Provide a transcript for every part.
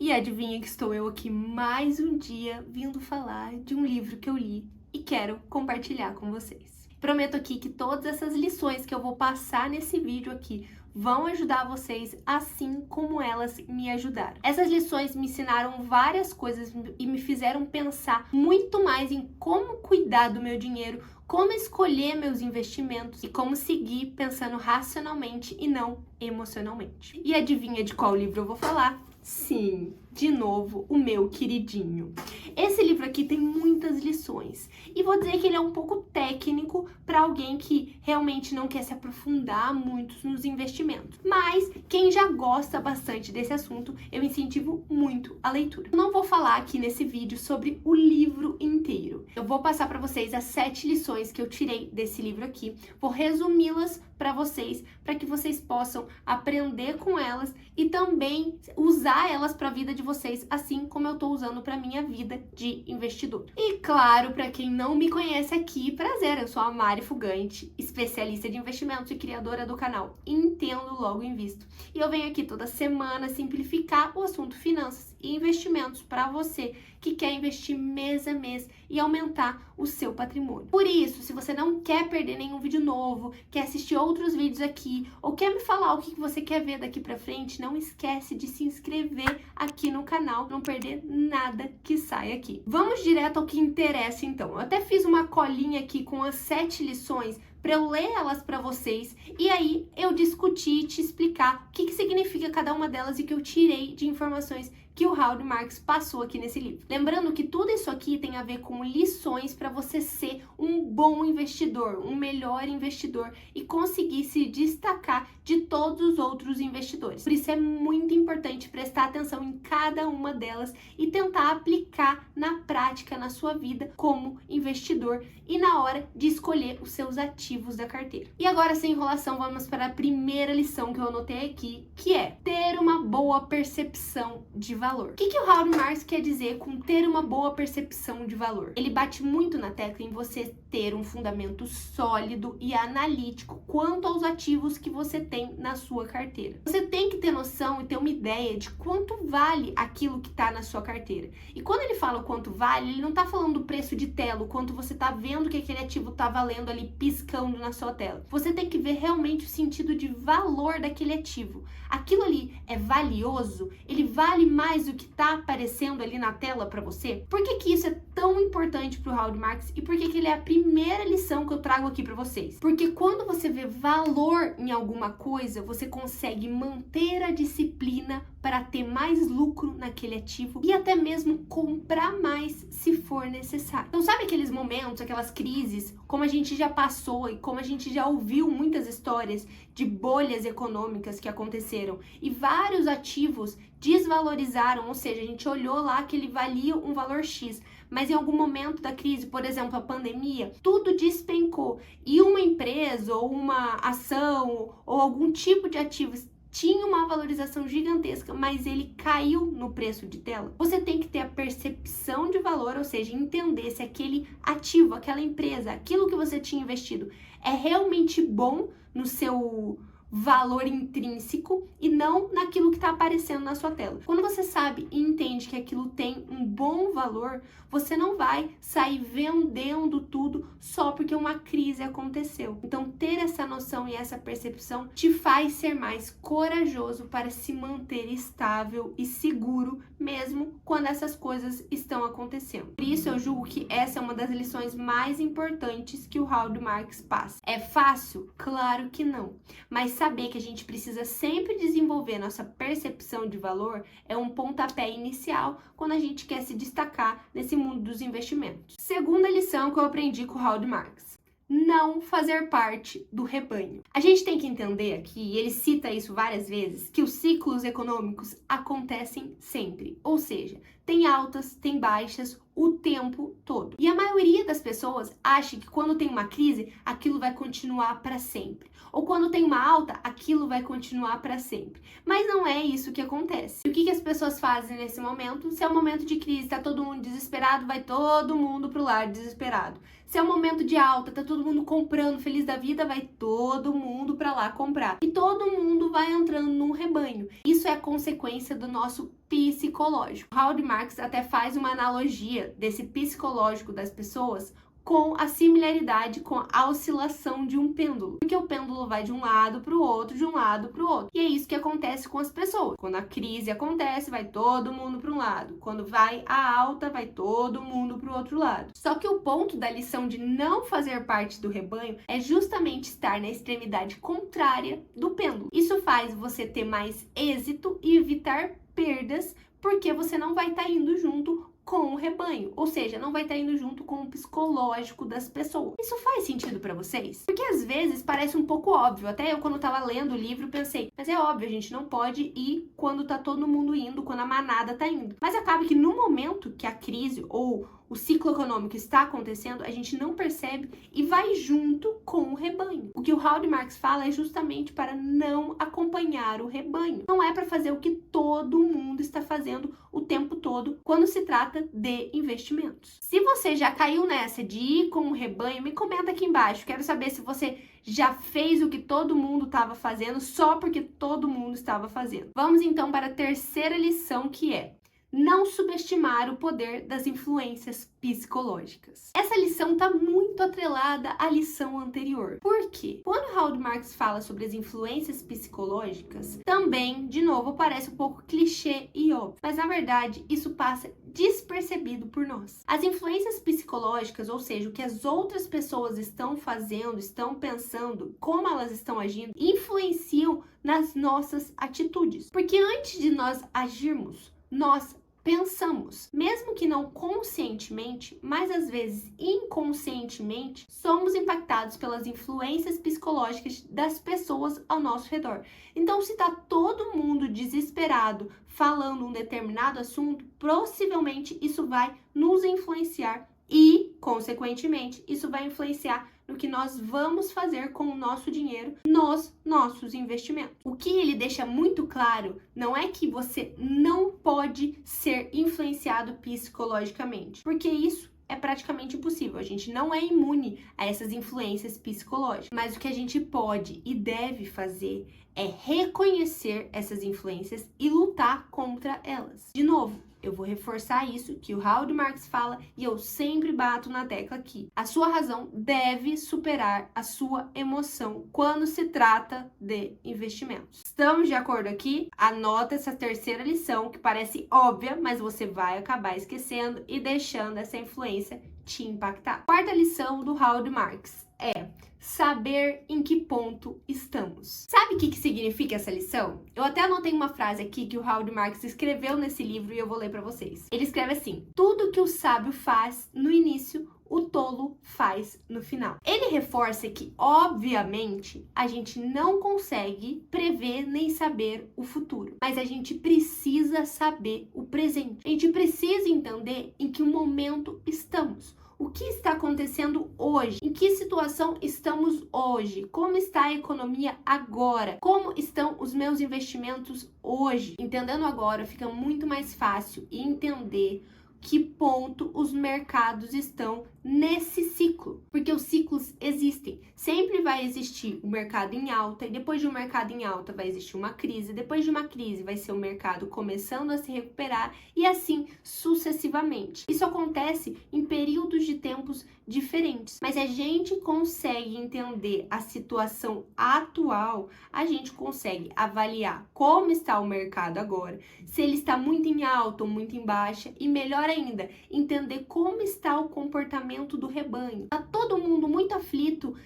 E adivinha que estou eu aqui mais um dia vindo falar de um livro que eu li e quero compartilhar com vocês. Prometo aqui que todas essas lições que eu vou passar nesse vídeo aqui vão ajudar vocês assim como elas me ajudaram. Essas lições me ensinaram várias coisas e me fizeram pensar muito mais em como cuidar do meu dinheiro, como escolher meus investimentos e como seguir pensando racionalmente e não emocionalmente. E adivinha de qual livro eu vou falar? Sim, de novo, o meu queridinho. Esse livro aqui tem muitas lições e vou dizer que ele é um pouco técnico para alguém que realmente não quer se aprofundar muito nos investimentos. Mas quem já gosta bastante desse assunto, eu incentivo muito a leitura. Eu não vou falar aqui nesse vídeo sobre o livro inteiro. Eu vou passar para vocês as 7 lições que eu tirei desse livro aqui. Vou resumi-las para vocês, para que vocês possam aprender com elas e também usar elas para a vida de vocês, assim como eu estou usando para minha vida de investidor. E claro, para quem não me conhece aqui, prazer, eu sou a Mari Fugante, especialista de investimentos e criadora do canal Entendo Logo Invisto. E eu venho aqui toda semana simplificar o assunto finanças e investimentos para você que quer investir mês a mês e aumentar o seu patrimônio. Por isso, se você não quer perder nenhum vídeo novo, quer assistir outros vídeos aqui, ou quer me falar o que você quer ver daqui pra frente, não esquece de se inscrever aqui no canal, não perder nada que sai aqui. Vamos direto ao que interessa então. Eu até fiz uma colinha aqui com as 7 lições para eu ler elas para vocês e aí eu discutir e te explicar o que significa cada uma delas e que eu tirei de informações que o Howard Marks passou aqui nesse livro. Lembrando que tudo isso aqui tem a ver com lições para você ser um bom investidor, um melhor investidor e conseguir se destacar de todos os outros investidores. Por isso é muito importante prestar atenção em cada uma delas e tentar aplicar na prática na sua vida como investidor e na hora de escolher os seus ativos da carteira. E agora, sem enrolação, vamos para a primeira lição que eu anotei aqui, que é ter uma boa percepção de valor. O que o Howard Marks quer dizer com ter uma boa percepção de valor? Ele bate muito na tecla em você ter um fundamento sólido e analítico quanto aos ativos que você tem na sua carteira. Você tem que ter noção e ter uma ideia de quanto vale aquilo que está na sua carteira. E quando ele fala o quanto vale, ele não está falando do preço de tela, o quanto você está vendo que aquele ativo está valendo ali piscando na sua tela. Você tem que ver realmente o sentido de valor daquele ativo. Aquilo ali é valioso? Ele vale mais do que está aparecendo ali na tela para você? Por que isso é tão importante para o Howard Marks e por que ele é a primeira lição que eu trago aqui para vocês? Porque quando você vê valor em alguma coisa, você consegue manter a disciplina para ter mais lucro naquele ativo e até mesmo comprar mais se for necessário. Então, sabe aqueles momentos, aquelas crises, como a gente já passou e como a gente já ouviu muitas histórias de bolhas econômicas que aconteceram e vários ativos desvalorizaram, ou seja, a gente olhou lá que ele valia um valor X, mas em algum momento da crise, por exemplo, a pandemia, tudo despencou e uma empresa ou uma ação ou algum tipo de ativos tinha uma valorização gigantesca, mas ele caiu no preço de tela. Você tem que ter a percepção de valor, ou seja, entender se aquele ativo, aquela empresa, aquilo que você tinha investido é realmente bom no seu valor intrínseco e não naquilo que está aparecendo na sua tela. Quando você sabe e entende que aquilo tem um bom valor, você não vai sair vendendo tudo só porque uma crise aconteceu. Então, ter essa noção e essa percepção te faz ser mais corajoso para se manter estável e seguro, mesmo quando essas coisas estão acontecendo. Por isso, eu julgo que essa é uma das lições mais importantes que o Howard Marks passa. É fácil? Claro que não. Mas saber que a gente precisa sempre desenvolver nossa percepção de valor é um pontapé inicial quando a gente quer se destacar nesse mundo dos investimentos. Segunda lição que eu aprendi com o Howard Marks: não fazer parte do rebanho. A gente tem que entender aqui, e ele cita isso várias vezes, que os ciclos econômicos acontecem sempre. Ou seja, tem altas, tem baixas o tempo todo. E a maioria das pessoas acha que quando tem uma crise, aquilo vai continuar para sempre. Ou quando tem uma alta, aquilo vai continuar para sempre. Mas não é isso que acontece. E o que as pessoas fazem nesse momento? Se é um momento de crise, tá todo mundo desesperado, vai todo mundo pro lar desesperado. Se é um momento de alta, tá todo mundo comprando, feliz da vida, vai todo mundo para lá comprar. E todo mundo vai entrando num rebanho. Isso é a consequência do nosso psicológico. Howard Marks até faz uma analogia desse psicológico das pessoas com a similaridade com a oscilação de um pêndulo. Porque o pêndulo vai de um lado para o outro, de um lado para o outro. E é isso que acontece com as pessoas. Quando a crise acontece, vai todo mundo para um lado. Quando vai a alta, vai todo mundo para o outro lado. Só que o ponto da lição de não fazer parte do rebanho é justamente estar na extremidade contrária do pêndulo. Isso faz você ter mais êxito e evitar perdas, porque você não vai estar indo junto com o rebanho, ou seja, não vai estar indo junto com o psicológico das pessoas. Isso faz sentido pra vocês? Porque às vezes parece um pouco óbvio, até eu quando tava lendo o livro pensei, mas é óbvio, a gente não pode ir quando tá todo mundo indo, quando a manada tá indo. Mas acaba que no momento que a crise ou o ciclo econômico está acontecendo, a gente não percebe e vai junto com o rebanho. O que o Howard Marks fala é justamente para não acompanhar o rebanho. Não é para fazer o que todo mundo está fazendo o tempo todo quando se trata de investimentos. Se você já caiu nessa de ir com o rebanho, me comenta aqui embaixo. Quero saber se você já fez o que todo mundo estava fazendo só porque todo mundo estava fazendo. Vamos então para a terceira lição, que é não subestimar o poder das influências psicológicas. Essa lição está muito atrelada à lição anterior. Por quê? Quando Howard Marks fala sobre as influências psicológicas, também, de novo, parece um pouco clichê e óbvio. Mas, na verdade, isso passa despercebido por nós. As influências psicológicas, ou seja, o que as outras pessoas estão fazendo, estão pensando, como elas estão agindo, influenciam nas nossas atitudes. Porque antes de nós agirmos, nós pensamos, mesmo que não conscientemente, mas às vezes inconscientemente, somos impactados pelas influências psicológicas das pessoas ao nosso redor. Então, se tá todo mundo desesperado falando um determinado assunto, possivelmente isso vai nos influenciar e, consequentemente, isso vai influenciar no que nós vamos fazer com o nosso dinheiro nos nossos investimentos. O que ele deixa muito claro não é que você não pode ser influenciado psicologicamente, porque isso é praticamente impossível. A gente não é imune a essas influências psicológicas, mas o que a gente pode e deve fazer é reconhecer essas influências e lutar contra elas. De novo, eu vou reforçar isso que o Howard Marks fala e eu sempre bato na tecla aqui. A sua razão deve superar a sua emoção quando se trata de investimentos. Estamos de acordo aqui? Anota essa terceira lição que parece óbvia, mas você vai acabar esquecendo e deixando essa influência te impactar. Quarta lição do Howard Marks é saber em que ponto estamos. Sabe o que significa essa lição? Eu até anotei uma frase aqui que o Howard Marks escreveu nesse livro e eu vou ler para vocês. Ele escreve assim: tudo que o sábio faz no início, o tolo faz no final. Ele reforça que, obviamente, a gente não consegue prever nem saber o futuro, mas a gente precisa saber o presente. A gente precisa entender em que momento estamos. O que está acontecendo hoje? Em que situação estamos hoje? Como está a economia agora? Como estão os meus investimentos hoje? Entendendo agora, fica muito mais fácil entender que ponto os mercados estão nesse ciclo, porque os ciclos existem. Sempre vai existir o mercado em alta e depois de um mercado em alta vai existir uma crise, depois de uma crise vai ser o mercado começando a se recuperar e assim sucessivamente. Isso acontece em períodos de tempos diferentes, mas a gente consegue entender a situação atual, a gente consegue avaliar como está o mercado agora, se ele está muito em alta ou muito em baixa e melhor ainda, entender como está o comportamento do rebanho. Tá todo mundo muito aflito,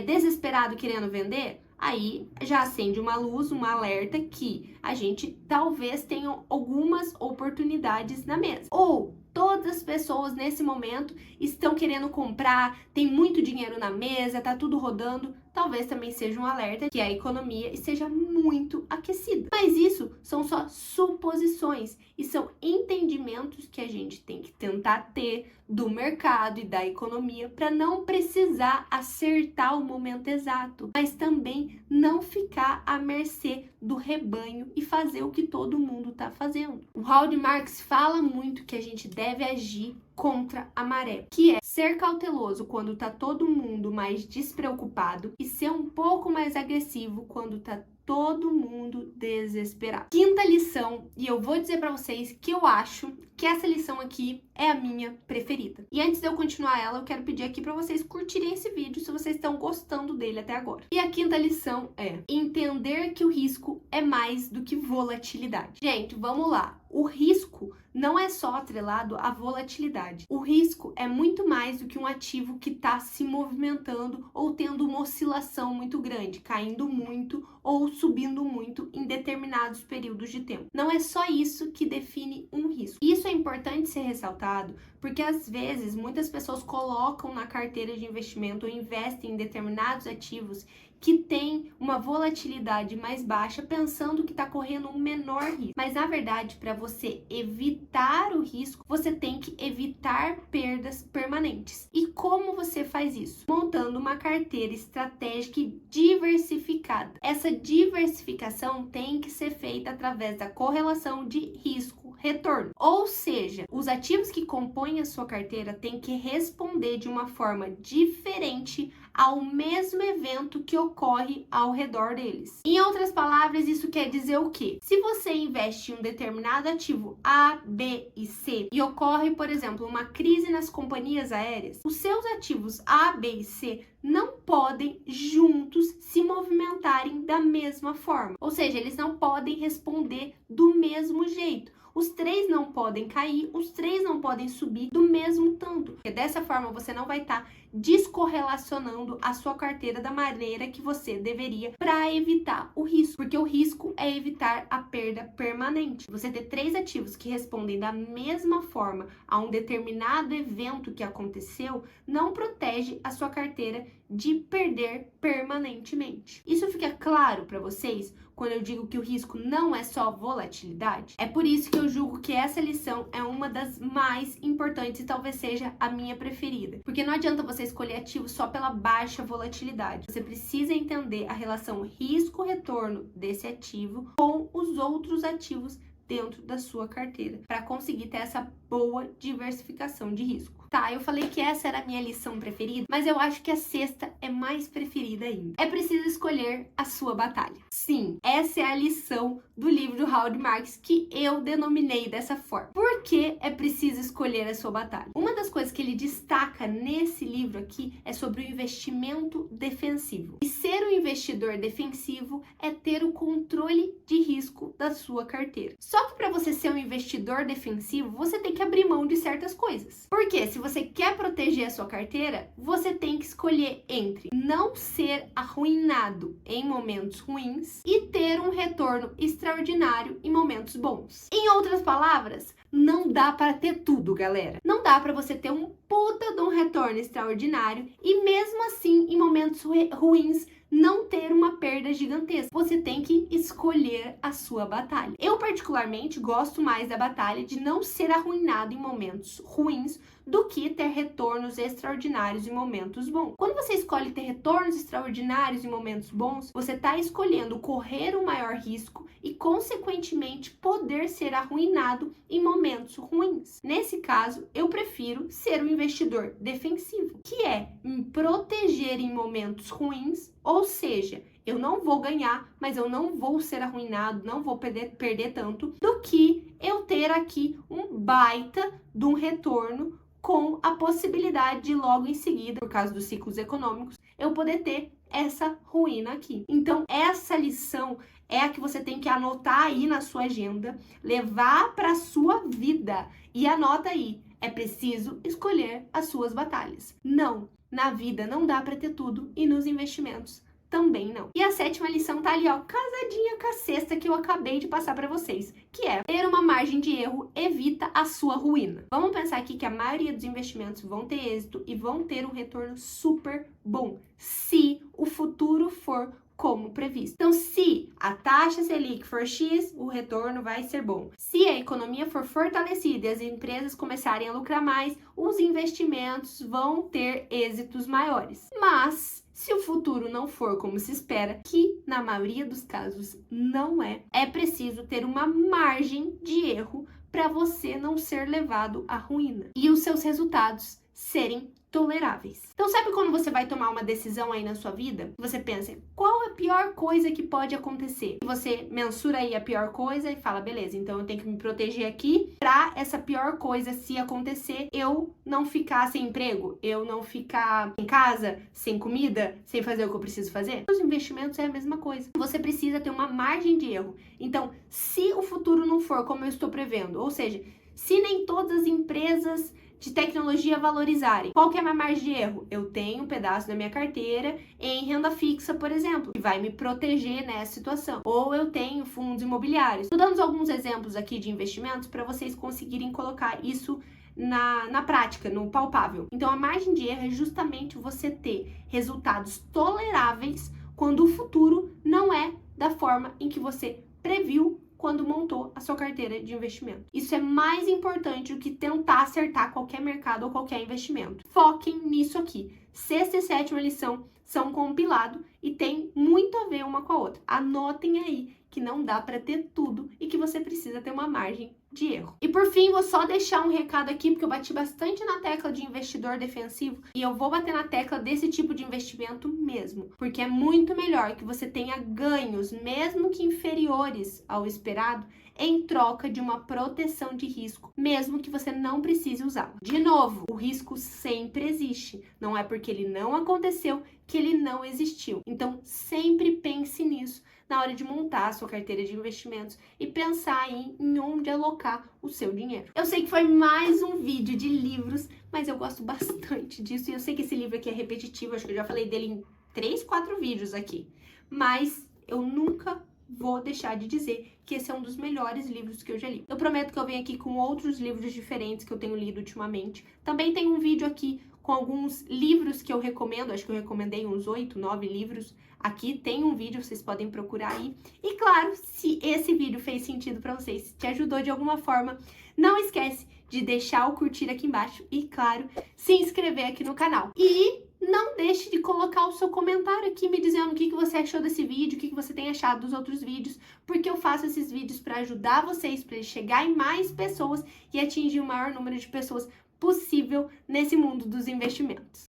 desesperado querendo vender? Aí já acende uma luz, um alerta que a gente talvez tenha algumas oportunidades na mesa. Ou todas as pessoas nesse momento estão querendo comprar, tem muito dinheiro na mesa, tá tudo rodando. Talvez também seja um alerta que a economia esteja muito aquecida. Mas isso são só suposições e são entendimentos que a gente tem que tentar ter do mercado e da economia para não precisar acertar o momento exato, mas também não ficar à mercê do rebanho e fazer o que todo mundo está fazendo. O Howard Marks fala muito que a gente deve agir contra a maré, que é ser cauteloso quando tá todo mundo mais despreocupado e ser um pouco mais agressivo quando tá todo mundo desesperado. Quinta lição, e eu vou dizer pra vocês que eu acho que essa lição aqui é a minha preferida. E antes de eu continuar ela, eu quero pedir aqui pra vocês curtirem esse vídeo se vocês estão gostando dele até agora. E a quinta lição é entender que o risco é mais do que volatilidade. Gente, vamos lá. O risco não é só atrelado à volatilidade. O risco é muito mais do que um ativo que está se movimentando ou tendo uma oscilação muito grande, caindo muito ou subindo muito em determinados períodos de tempo. Não é só isso que define um risco. Isso é importante ser ressaltado porque às vezes muitas pessoas colocam na carteira de investimento ou investem em determinados ativos que tem uma volatilidade mais baixa, pensando que está correndo um menor risco. Mas na verdade, para você evitar o risco, você tem que evitar perdas permanentes. E como você faz isso? Montando uma carteira estratégica e diversificada. Essa diversificação tem que ser feita através da correlação de risco-retorno. Ou seja, os ativos que compõem a sua carteira têm que responder de uma forma diferente ao mesmo evento que ocorre ao redor deles. Em outras palavras, isso quer dizer o quê? Se você investe em um determinado ativo A, B e C e ocorre, por exemplo, uma crise nas companhias aéreas, os seus ativos A, B e C não podem juntos se movimentarem da mesma forma. Ou seja, eles não podem responder do mesmo jeito. Os três não podem cair, os três não podem subir do mesmo tanto. Porque dessa forma você não vai estar descorrelacionando a sua carteira da maneira que você deveria para evitar o risco. Porque o risco é evitar a perda permanente. Você ter três ativos que respondem da mesma forma a um determinado evento que aconteceu não protege a sua carteira de perder permanentemente. Isso fica claro para vocês quando eu digo que o risco não é só volatilidade? É por isso que eu julgo que essa lição é uma das mais importantes e talvez seja a minha preferida. Porque não adianta você escolher ativo só pela baixa volatilidade. Você precisa entender a relação risco-retorno desse ativo com os outros ativos dentro da sua carteira, para conseguir ter essa boa diversificação de risco. Tá, eu falei que essa era a minha lição preferida, mas eu acho que a sexta é mais preferida ainda. É preciso escolher a sua batalha. Sim, essa é a lição do livro do Howard Marks que eu denominei dessa forma. Por que é preciso escolher a sua batalha? Uma das coisas que ele destaca nesse livro aqui é sobre o investimento defensivo. E ser um investidor defensivo é ter o controle de risco da sua carteira. Só que para você ser um investidor defensivo, você tem que abrir mão de certas coisas. Porque se você quer proteger a sua carteira, você tem que escolher entre não ser arruinado em momentos ruins e ter um retorno extraordinário em momentos bons. Em outras palavras, não dá para ter tudo, galera. Não dá para você ter um puta de um retorno extraordinário e mesmo assim, em momentos ruins, não ter uma perda gigantesca. Você tem que escolher a sua batalha. Eu particularmente gosto mais da batalha de não ser arruinado em momentos ruins do que ter retornos extraordinários em momentos bons. Quando você escolhe ter retornos extraordinários em momentos bons, você está escolhendo correr o maior risco e, consequentemente, poder ser arruinado em momentos ruins. Nesse caso, eu prefiro ser um investidor defensivo, que é me proteger em momentos ruins, ou seja, eu não vou ganhar, mas eu não vou ser arruinado, não vou perder tanto, do que eu ter aqui um baita de um retorno com a possibilidade de logo em seguida, por causa dos ciclos econômicos, eu poder ter essa ruína aqui. Então, essa lição é a que você tem que anotar aí na sua agenda, levar para a sua vida e anota aí, é preciso escolher as suas batalhas. Não, na vida não dá para ter tudo e nos investimentos também não. E a sétima lição tá ali, ó, casadinha com a sexta que eu acabei de passar para vocês, que é ter uma margem de erro evita a sua ruína. Vamos pensar aqui que a maioria dos investimentos vão ter êxito e vão ter um retorno super bom, se o futuro for como previsto. Então, se a taxa Selic for X, o retorno vai ser bom. Se a economia for fortalecida e as empresas começarem a lucrar mais, os investimentos vão ter êxitos maiores. Mas se o futuro não for como se espera, que na maioria dos casos não é preciso ter uma margem de erro para você não ser levado à ruína e os seus resultados serem toleráveis. Então, sabe quando você vai tomar uma decisão aí na sua vida? Você pensa, qual a pior coisa que pode acontecer? E você mensura aí a pior coisa e fala, beleza, então eu tenho que me proteger aqui pra essa pior coisa, se acontecer, eu não ficar sem emprego, eu não ficar em casa, sem comida, sem fazer o que eu preciso fazer. Os investimentos é a mesma coisa. Você precisa ter uma margem de erro. Então, se o futuro não for como eu estou prevendo, ou seja, se nem todas as empresas de tecnologia valorizarem, qual que é a minha margem de erro? Eu tenho um pedaço da minha carteira em renda fixa, por exemplo, que vai me proteger nessa situação. Ou eu tenho fundos imobiliários. Estou dando alguns exemplos aqui de investimentos para vocês conseguirem colocar isso na prática, no palpável. Então, a margem de erro é justamente você ter resultados toleráveis quando o futuro não é da forma em que você previu quando montou a sua carteira de investimento. Isso é mais importante do que tentar acertar qualquer mercado ou qualquer investimento. Foquem nisso aqui. Sexta e sétima lição são compilado e tem muito a ver uma com a outra. Anotem aí que não dá para ter tudo e que você precisa ter uma margem de erro. E por fim, vou só deixar um recado aqui, porque eu bati bastante na tecla de investidor defensivo e eu vou bater na tecla desse tipo de investimento mesmo, porque é muito melhor que você tenha ganhos, mesmo que inferiores ao esperado, em troca de uma proteção de risco, mesmo que você não precise usá-la. De novo, o risco sempre existe, não é porque ele não aconteceu que ele não existiu. Então, sempre pense nisso na hora de montar a sua carteira de investimentos e pensar em onde alocar o seu dinheiro. Eu sei que foi mais um vídeo de livros, mas eu gosto bastante disso e eu sei que esse livro aqui é repetitivo, acho que eu já falei dele em 3, 4 vídeos aqui, mas eu nunca vou deixar de dizer que esse é um dos melhores livros que eu já li. Eu prometo que eu venho aqui com outros livros diferentes que eu tenho lido ultimamente. Também tem um vídeo aqui com alguns livros que eu recomendo, acho que eu recomendei uns 8, 9 livros. Aqui tem um vídeo, vocês podem procurar aí. E claro, se esse vídeo fez sentido pra vocês, se te ajudou de alguma forma, não esquece de deixar o curtir aqui embaixo e, claro, se inscrever aqui no canal. E não deixe de colocar o seu comentário aqui me dizendo o que você achou desse vídeo, o que você tem achado dos outros vídeos, porque eu faço esses vídeos para ajudar vocês, para chegar em mais pessoas e atingir o maior número de pessoas possível nesse mundo dos investimentos.